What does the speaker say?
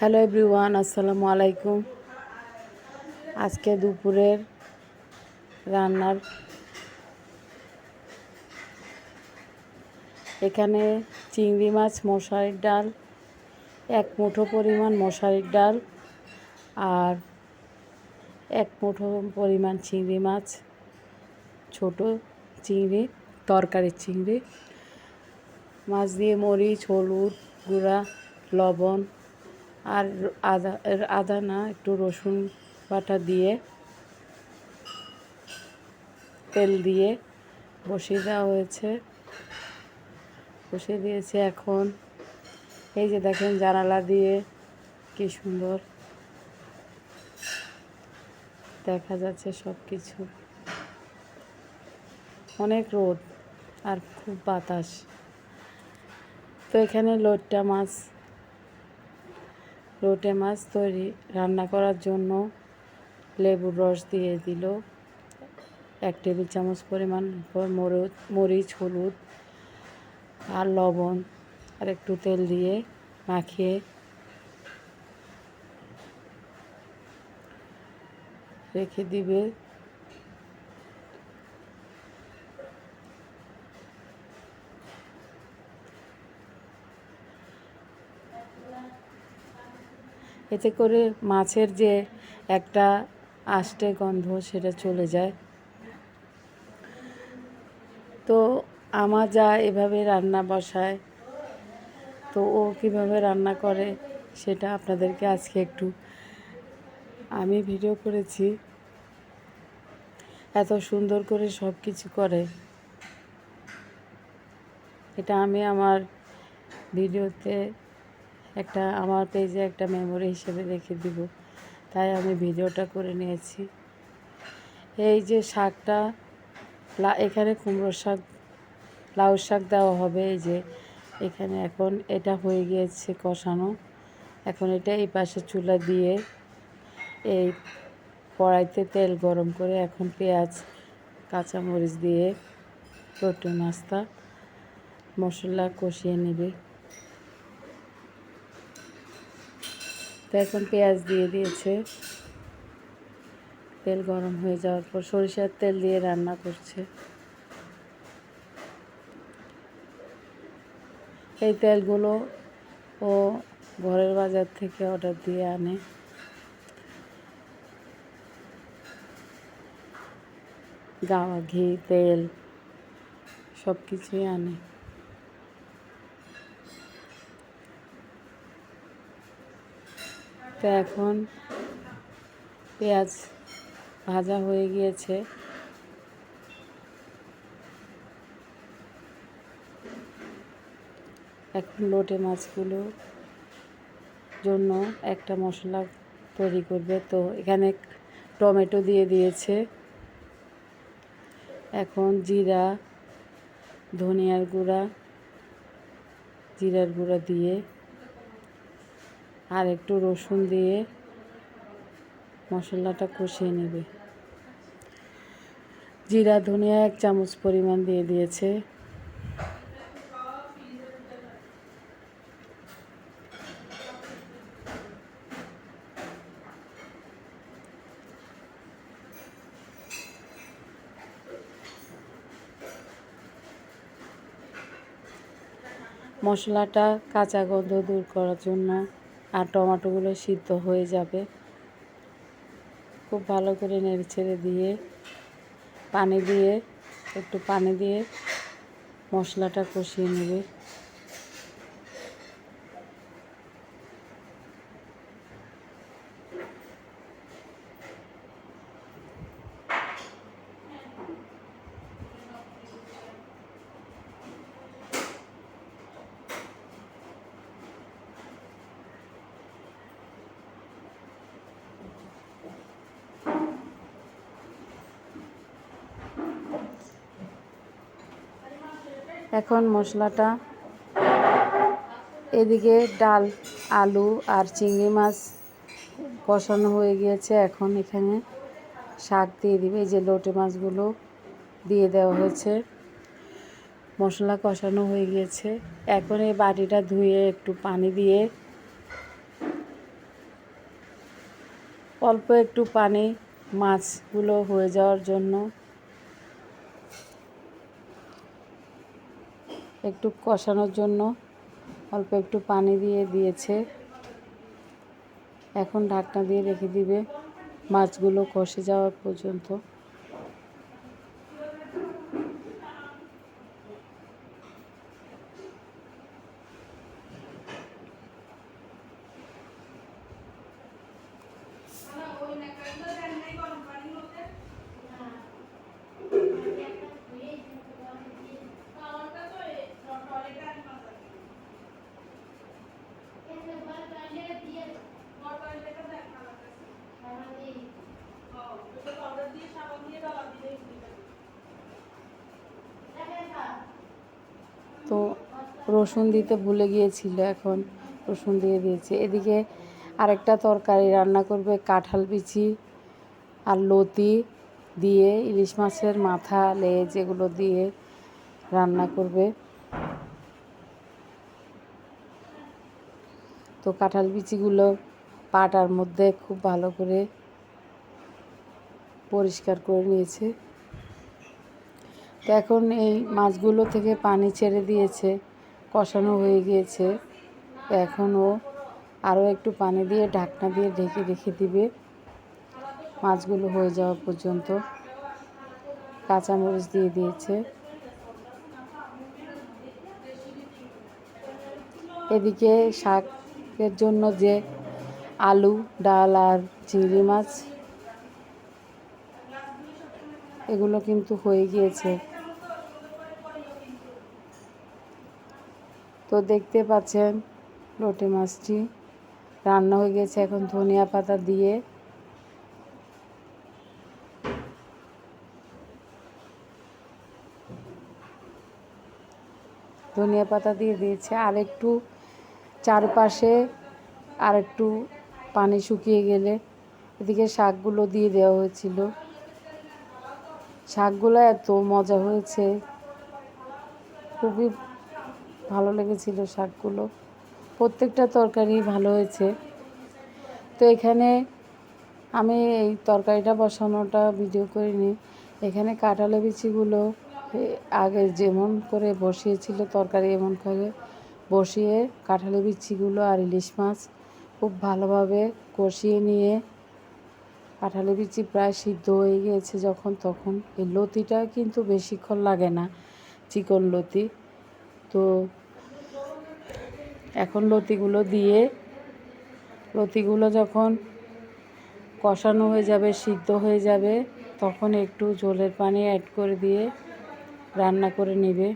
Hello everyone, আসসালামু আলাইকুম। আজকে দুপুরের রান্নার এখানে চিংড়ি মাছ, মশারির ডাল, এক মুঠো পরিমাণ মশারির ডাল আর এক মুঠো পরিমাণ চিংড়ি মাছ, ছোট চিংড়ি, তরকারির চিংড়ি মাছ দিয়ে মরিচ, হলুদ গুঁড়া, লবণ আর আদা না একটু রসুন বাটা দিয়ে তেল দিয়ে বসিয়ে দেওয়া হয়েছে, বসিয়ে দিয়েছে। এখন এই যে দেখেন জানালা দিয়ে কি সুন্দর দেখা যাচ্ছে সব কিছু। অনেক রোদ আর খুব বাতাস। তো এখানে লোটে মাছ তৈরি রান্না করার জন্য লেবুর রস দিয়ে দিল 1 টেবিল চামচ পরিমাণ, মরিচ, হলুদ আর লবণ আর একটু তেল দিয়ে মাখিয়ে রেখে দিবে। এতে করে মাছের যে একটা আষ্টে গন্ধ সেটা চলে যায়। তো আমার যা এভাবে রান্না বসায়, তো ও কীভাবে রান্না করে সেটা আপনাদেরকে আজকে একটু আমি ভিডিও করেছি। এত সুন্দর করে সব কিছু করে, এটা আমি আমার ভিডিওতে আমার পেজে একটা মেমোরি হিসেবে রেখে দিব, তাই আমি ভিডিওটা করে নিয়েছি। এই যে শাকটা, এখানে কুমড়ো শাক, লাউ শাক দেওয়া হবে। এই যে এখানে এখন এটা হয়ে গিয়েছে কষানো। এখন এটা এই পাশে চুলা দিয়ে এই কড়াইতে তেল গরম করে এখন পেঁয়াজ, কাঁচামরিচ দিয়ে লোটে মাছটা মশলা কষিয়ে নেবে। তো এখন পেঁয়াজ দিয়ে দিয়েছে। তেল গরম হয়ে যাওয়ার পর সরিষার তেল দিয়ে রান্না করছে। এই তেলগুলো ও ঘরের বাজার থেকে অর্ডার দিয়ে আনে। গাওয়া ঘি, তেল সব কিছুই আনে। তো এখন পেঁয়াজ ভাজা হয়ে গিয়েছে। এখন লোটে মাছগুলো জন্য একটা মশলা তৈরি করবে। তো এখানে টমেটো দিয়ে দিয়েছে। এখন জিরা, ধনিয়ার গুঁড়া, জিরার গুঁড়া দিয়ে আর একটু রসুন দিয়ে মশলাটা কষিয়ে নেবে। জিরা, ধনিয়া 1 চামচ পরিমাণ দিয়ে দিয়েছে। মশলাটা কাঁচা গন্ধ দূর করার জন্য আর টমেটোগুলো সিদ্ধ হয়ে যাবে। খুব ভালো করে নেড়েচেড়ে দিয়ে একটু পানি দিয়ে মশলাটা কষিয়ে নেবে। এখন মশলাটা এদিকে ডাল, আলু আর চিংড়ি মাছ কষানো হয়ে গিয়েছে। এখন এখানে শাক দিয়ে দিবে। এই যে লোটে মাছগুলো দিয়ে দেওয়া হয়েছে। মশলা কষানো হয়ে গিয়েছে। এখন এই বাটিটা ধুয়ে একটু পানি দিয়ে অল্প একটু পানি মাছগুলো হয়ে যাওয়ার জন্য, একটু কষানোর জন্য অল্প একটু পানি দিয়ে দিয়েছে। এখন ঢাকনা দিয়ে রেখে দিবে মাছগুলো কষে যাওয়া পর্যন্ত। তো রসুন দিতে ভুলে গিয়েছিল, এখন রসুন দিয়ে দিয়েছে। এদিকে আরেকটা তরকারি রান্না করবে, কাঁঠাল বিচি আর লতি দিয়ে, ইলিশ মাছের মাথা লেজ এগুলো দিয়ে রান্না করবে। তো কাঁঠাল বিচিগুলো পাটার মধ্যে খুব ভালো করে পরিষ্কার করে নিয়েছে। তো এখন এই মাছগুলো থেকে পানি ছেড়ে দিয়েছে, কষানো হয়ে গিয়েছে। এখনও আরও একটু পানি দিয়ে ঢাকনা দিয়ে ঢেকে রেখে দিবে মাছগুলো হয়ে যাওয়া পর্যন্ত। কাঁচামরিচ দিয়ে দিয়েছে। এদিকে শাকের জন্য যে আলু, ডাল আর চিংড়ি মাছ এগুলো কিন্তু হয়ে গিয়েছে। তো দেখতে পাচ্ছেন লোটে মাছটি রান্না হয়ে গেছে। এখন ধনিয়া পাতা দিয়ে দিয়েছে। আর একটু চারপাশে আর একটু পানি শুকিয়ে গেলে এদিকে শাকগুলো দিয়ে দেওয়া হয়েছিল। শাকগুলো এত মজা হয়েছে, খুবই ভালো লেগেছিল শাকগুলো। প্রত্যেকটা তরকারি ভালো হয়েছে। তো এখানে আমি এই তরকারিটা বসানোটা ভিডিও করিনি। এখানে কাঁঠালের বিচিগুলো আগে যেমন করে বসিয়েছিল তরকারি, এমন করে বসিয়ে কাঁঠালের বিচিগুলো আর ইলিশ মাছ খুব ভালোভাবে কষিয়ে নিয়ে, কাঁঠালের বিচি প্রায় সিদ্ধ হয়ে গিয়েছে যখন, তখন এই লতিটা কিন্তু বেশিক্ষণ লাগে না, চিকন লতি। তো এখন লতিগুলো যখন কষানো হয়ে যাবে, সিদ্ধ হয়ে যাবে, তখন একটু ঝোলের পানি অ্যাড করে দিয়ে রান্না করে নেবে।